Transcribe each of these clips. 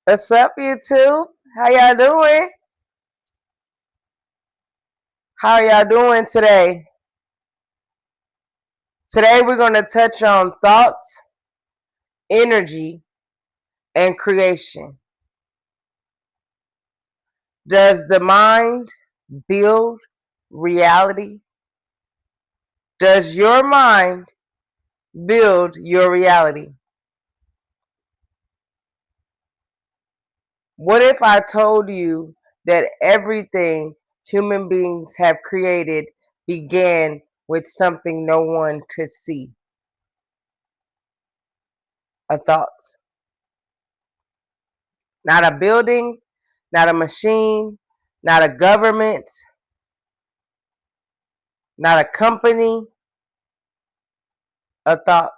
What's up, YouTube? How y'all doing? How are y'all doing today? Today we're going to touch on thoughts, energy, and creation. Does the mind build reality? Does your mind build your reality? What if I told you that everything human beings have created began with something no one could see? A thought. Not a building, not a machine, not a government, not a company, a thought.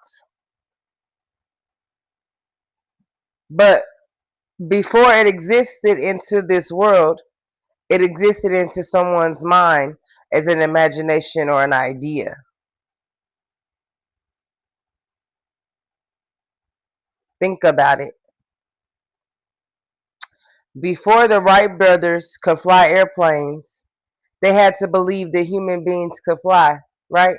But before it existed into this world, it existed into someone's mind as an imagination or an idea. Think about it. Before the Wright brothers could fly airplanes, they had to believe that human beings could fly, right?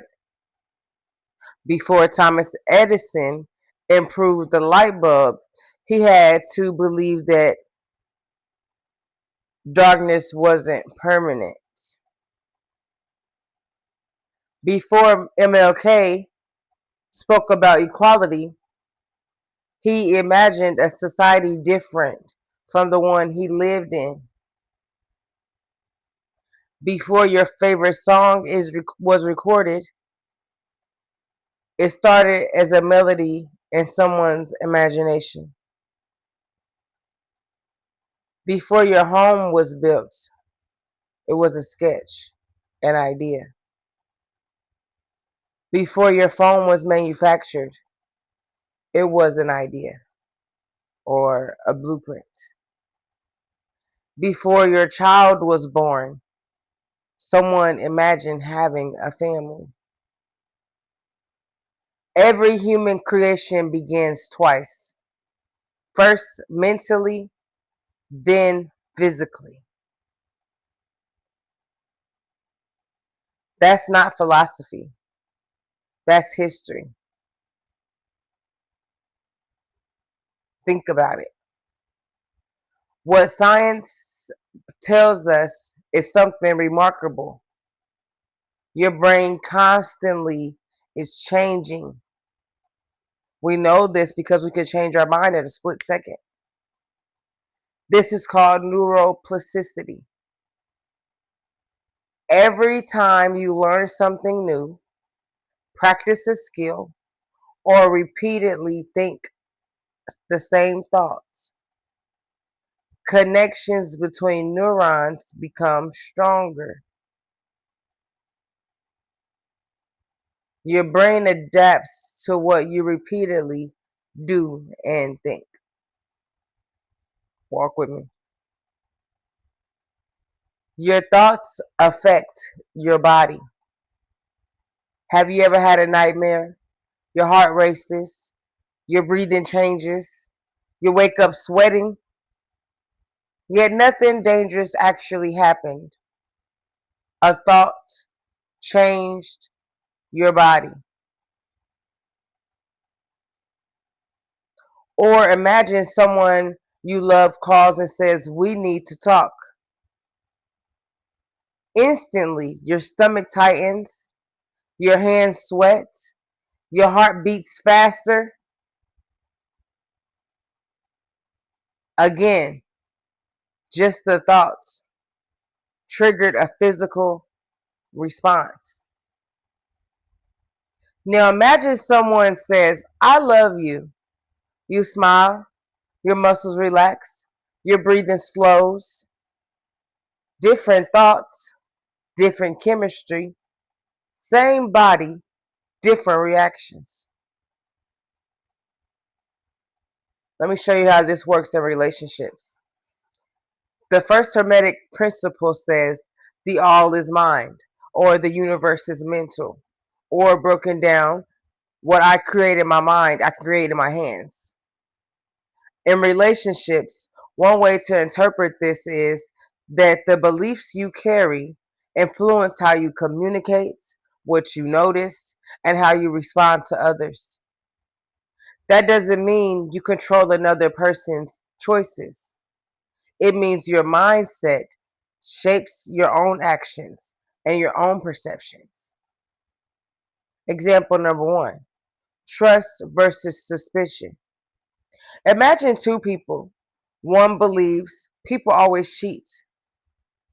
Before Thomas Edison improved the light bulb, he had to believe that darkness wasn't permanent. Before MLK spoke about equality, he imagined a society different from the one he lived in. Before your favorite song was recorded, it started as a melody in someone's imagination. Before your home was built, it was a sketch, an idea. Before your phone was manufactured, it was an idea or a blueprint. Before your child was born, someone imagined having a family. Every human creation begins twice. First mentally, then physically. That's not philosophy. That's history. Think about it. What science tells us is something remarkable. Your brain constantly is changing. We know this because we can change our mind at a split second. This is called neuroplasticity. Every time you learn something new, practice a skill, or repeatedly think the same thoughts, connections between neurons become stronger. Your brain adapts to what you repeatedly do and think. Walk with me. Your thoughts affect your body. Have you ever had a nightmare? Your heart races, your breathing changes, you wake up sweating, yet nothing dangerous actually happened. A thought changed your body. Or imagine someone you love calls and says, "We need to talk." Instantly, your stomach tightens, your hands sweat, your heart beats faster. Again, just the thoughts triggered a physical response. Now imagine someone says, "I love you." You smile, your muscles relax, your breathing slows. Different thoughts, different chemistry, same body, different reactions. Let me show you how this works in relationships. The first Hermetic principle says the all is mind, or the universe is mental, or broken down, what I create in my mind, I create in my hands. In relationships, One way to interpret this is that the beliefs you carry influence how you communicate, what you notice, and how you respond to others. That doesn't mean you control another person's choices. It means your mindset shapes your own actions and your own perceptions. Example number one, trust versus suspicion. Imagine two people. One believes people always cheat.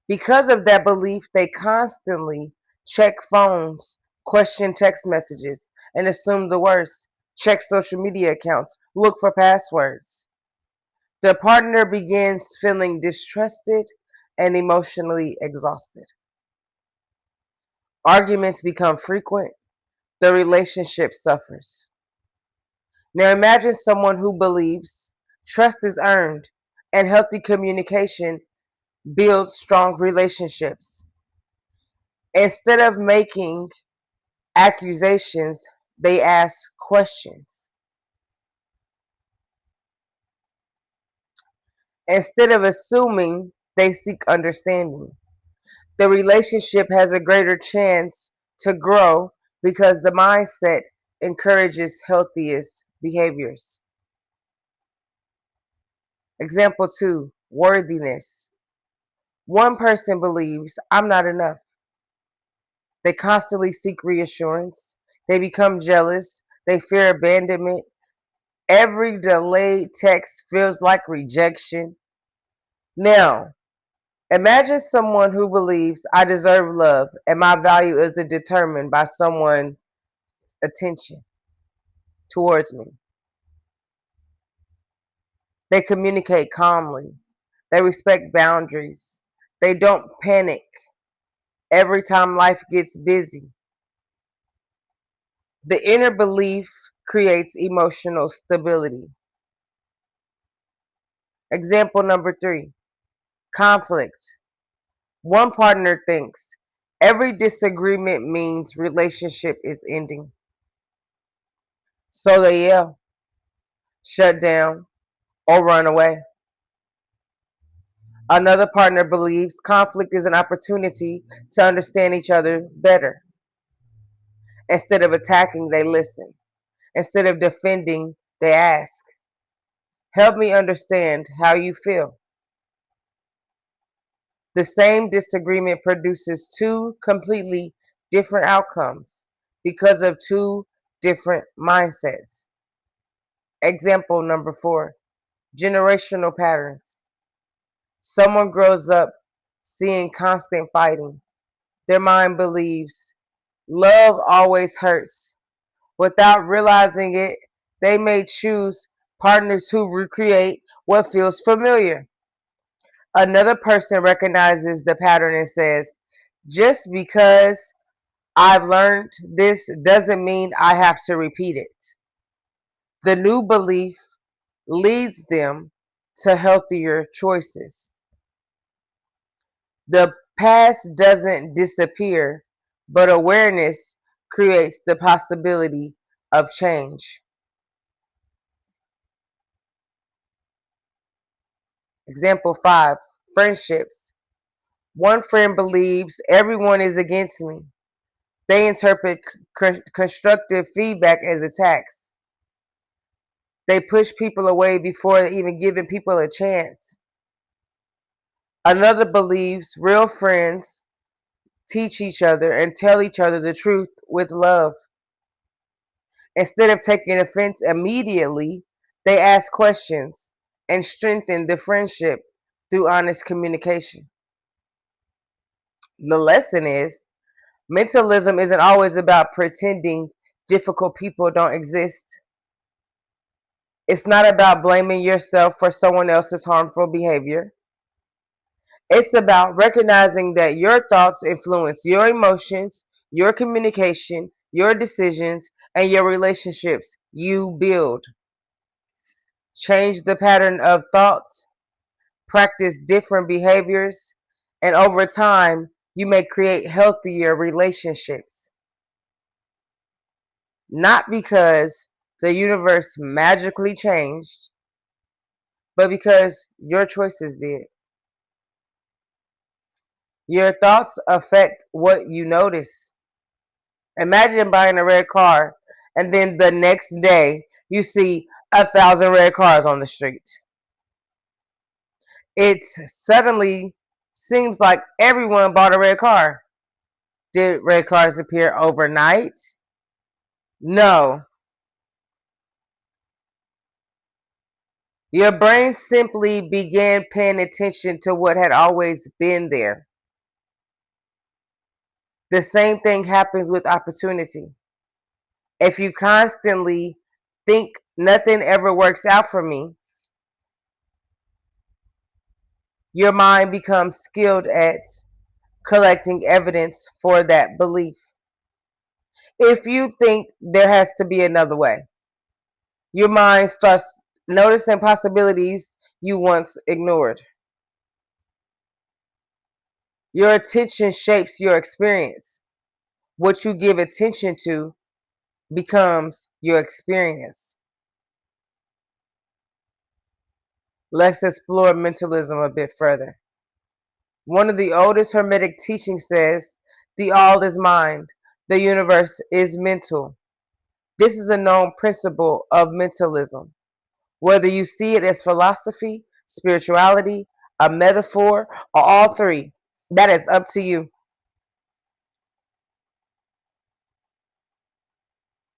Because of that belief, they constantly check phones, question text messages, and assume the worst, check social media accounts, look for passwords. The partner begins feeling distrusted and emotionally exhausted. Arguments become frequent, the relationship suffers. Now imagine someone who believes trust is earned and healthy communication builds strong relationships. Instead of making accusations, they ask questions. Instead of assuming, they seek understanding. The relationship has a greater chance to grow because the mindset encourages healthiest behaviors. Example two, worthiness. One person believes, I'm not enough. They constantly seek reassurance. They become jealous. They fear abandonment. Every delayed text feels like rejection. Now, imagine someone who believes I deserve love and my value isn't determined by someone's attention towards me. They communicate calmly. They respect boundaries. They don't panic every time life gets busy. The inner belief creates emotional stability. Example number three, conflict. One partner thinks every disagreement means relationship is ending. So they yell, shut down, or run away. Another partner believes conflict is an opportunity to understand each other better. Instead of attacking, they listen. Instead of defending, they ask, help me understand how you feel. The same disagreement produces two completely different outcomes because of two different mindsets. Example number four, generational patterns. Someone grows up seeing constant fighting. Their mind believes love always hurts. Without realizing it, they may choose partners who recreate what feels familiar. Another person recognizes the pattern and says, just because I've learned this doesn't mean I have to repeat it. The new belief leads them to healthier choices. The past doesn't disappear, but awareness creates the possibility of change. Example 5, friendships. One friend believes everyone is against me. They interpret constructive feedback as attacks. They push people away before even giving people a chance. Another believes real friends teach each other and tell each other the truth with love. Instead of taking offense immediately, they ask questions and strengthen the friendship through honest communication. The lesson is mentalism isn't always about pretending difficult people don't exist. It's not about blaming yourself for someone else's harmful behavior. It's about recognizing that your thoughts influence your emotions, your communication, your decisions, and your relationships you build. Change the pattern of thoughts, practice different behaviors, and over time, you may create healthier relationships. Not because the universe magically changed, but because your choices did. Your thoughts affect what you notice. Imagine buying a red car and then the next day you see 1,000 red cars on the street. It suddenly seems like everyone bought a red car. Did red cars appear overnight? No. Your brain simply began paying attention to what had always been there. The same thing happens with opportunity. If you constantly think nothing ever works out for me, your mind becomes skilled at collecting evidence for that belief. If you think there has to be another way, your mind starts noticing possibilities you once ignored. Your attention shapes your experience. What you give attention to becomes your experience. Let's explore mentalism a bit further. One of the oldest Hermetic teachings says the all is mind, the universe is mental. This is a known principle of mentalism. Whether you see it as philosophy, spirituality, a metaphor, or all three, that is up to you.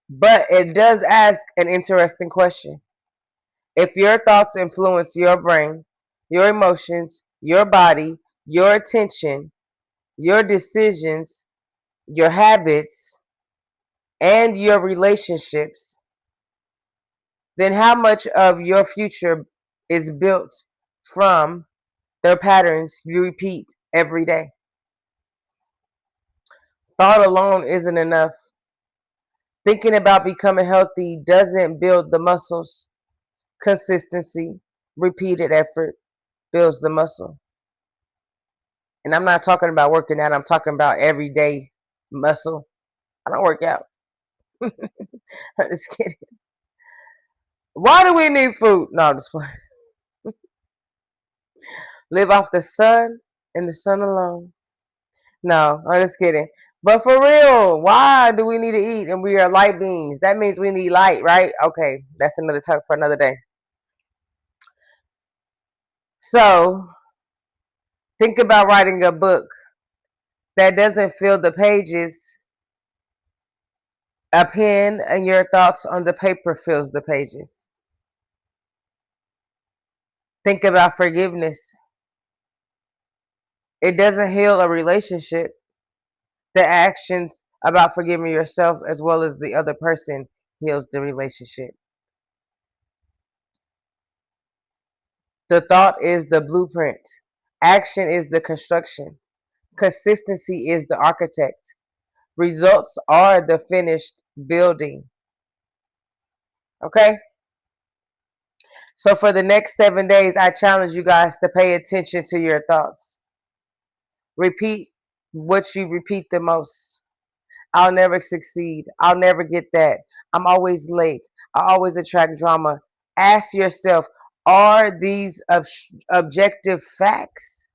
But it does ask an interesting question. If your thoughts influence your brain, your emotions, your body, your attention, your decisions, your habits, and your relationships, then how much of your future is built from the patterns you repeat every day? Thought alone isn't enough. Thinking about becoming healthy doesn't build the muscles. Consistency, repeated effort builds the muscle. And I'm not talking about working out, I'm talking about everyday muscle. I don't work out. I'm just kidding. Why do we need food? No, I'm just playing. Live off the sun and the sun alone. No, I'm just kidding. But for real, why do we need to eat and we are light beings? That means we need light, right? Okay, that's another talk for another day. So, think about writing a book that doesn't fill the pages. A pen and your thoughts on the paper fills the pages. Think about forgiveness. It doesn't heal a relationship. The actions about forgiving yourself as well as the other person heals the relationship. The thought is the blueprint. Action is the construction. Consistency is the architect. Results are the finished building. Okay? So for the next 7 days, I challenge you guys to pay attention to your thoughts. Repeat what you repeat the most. I'll never succeed. I'll never get that. I'm always late. I always attract drama. Ask yourself, are these objective facts?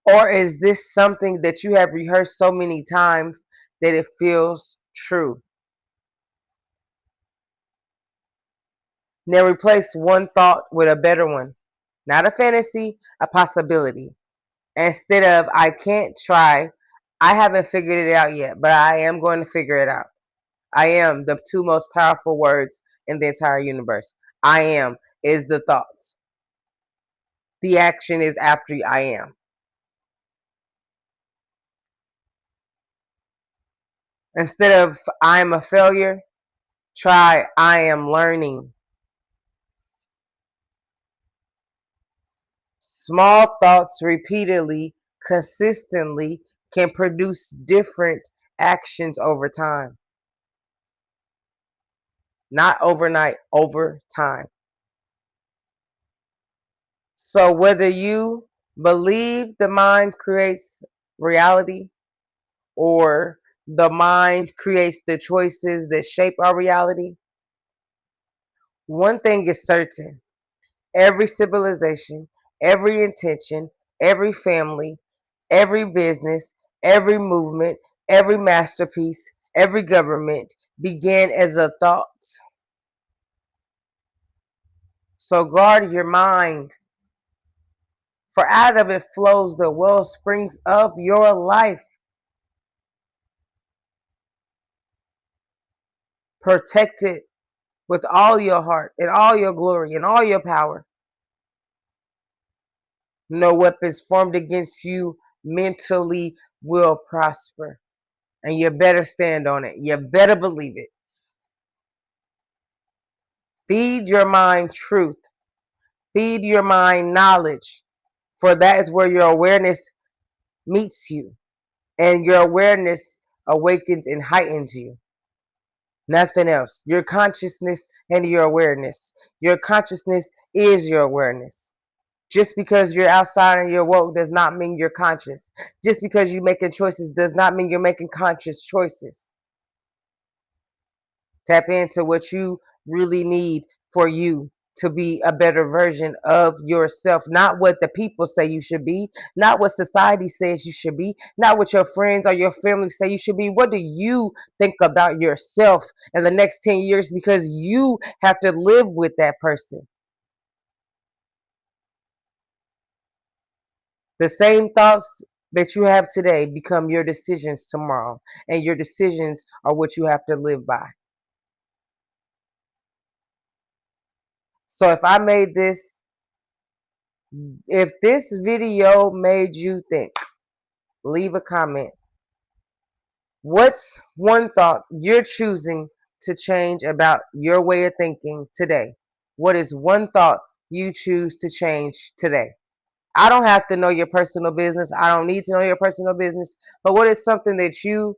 Or is this something that you have rehearsed so many times that it feels true? Now replace one thought with a better one. Not a fantasy, a possibility. Instead of I can't try, I haven't figured it out yet, but I am going to figure it out. I am the two most powerful words in the entire universe. I am is the thoughts. The action is after I am. Instead of I'm a failure, try I am learning. Small thoughts repeatedly, consistently can produce different actions over time. Not overnight, over time. So whether you believe the mind creates reality or the mind creates the choices that shape our reality, one thing is certain. every civilization, every intention, every family, every business, every movement, every masterpiece, every government began as a thought. So guard your mind, for out of it flows the well springs of your life. Protect it with all your heart and all your glory and all your power. No weapons formed against you mentally will prosper. And you better stand on it. You better believe it. Feed your mind truth. Feed your mind knowledge. For that is where your awareness meets you. And your awareness awakens and heightens you. Nothing else. Your consciousness and your awareness. Your consciousness is your awareness. Just because you're outside and you're woke does not mean you're conscious. Just because you're making choices does not mean you're making conscious choices. Tap into what you really need for you to be a better version of yourself. Not what the people say you should be, not what society says you should be, not what your friends or your family say you should be. What do you think about yourself in the next 10 years? Because you have to live with that person. The same thoughts that you have today become your decisions tomorrow, and your decisions are what you have to live by. So if this video made you think, leave a comment. What's one thought you're choosing to change about your way of thinking today? What is one thought you choose to change today? I don't have to know your personal business. I don't need to know your personal business. But what is something that you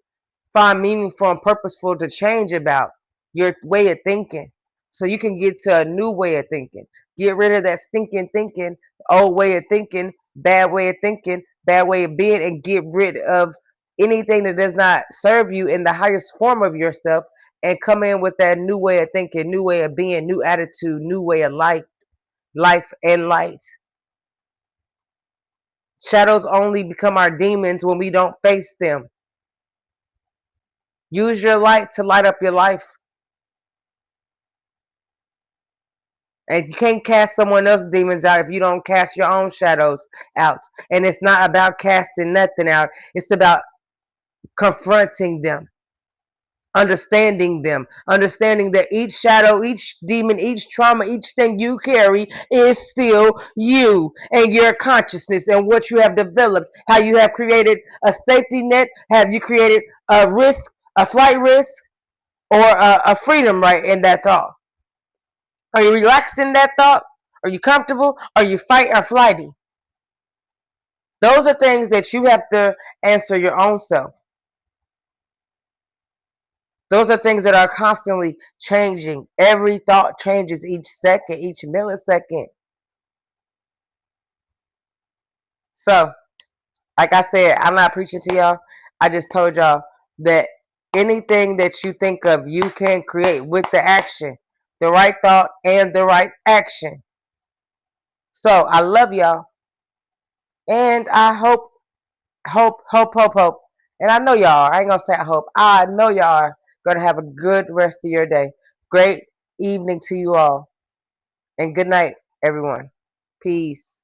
find meaningful and purposeful to change about your way of thinking, so you can get to a new way of thinking? Get rid of that stinking thinking, old way of thinking, bad way of thinking, bad way of being, and get rid of anything that does not serve you in the highest form of yourself, and come in with that new way of thinking, new way of being, new attitude, new way of life and light. Shadows only become our demons when we don't face them. Use your light to light up your life. And you can't cast someone else's demons out if you don't cast your own shadows out. And it's not about casting nothing out. It's about confronting them, understanding them, understanding that each shadow, each demon, each trauma, each thing you carry is still you and your consciousness and what you have developed, how you have created a safety net, have you created a risk, a flight risk, or a freedom right in that thought. Are you relaxed in that thought? Are you comfortable? Are you fight or flighty? Those are things that you have to answer your own self. Those are things that are constantly changing. Every thought changes each second, each millisecond. So, like I said, I'm not preaching to y'all. I just told y'all that anything that you think of, you can create with the action, the right thought and the right action. So, I love y'all. And I hope. And I know y'all are. I ain't gonna say I hope. I know y'all are gonna have a good rest of your day. Great evening to you all. And good night, everyone. Peace.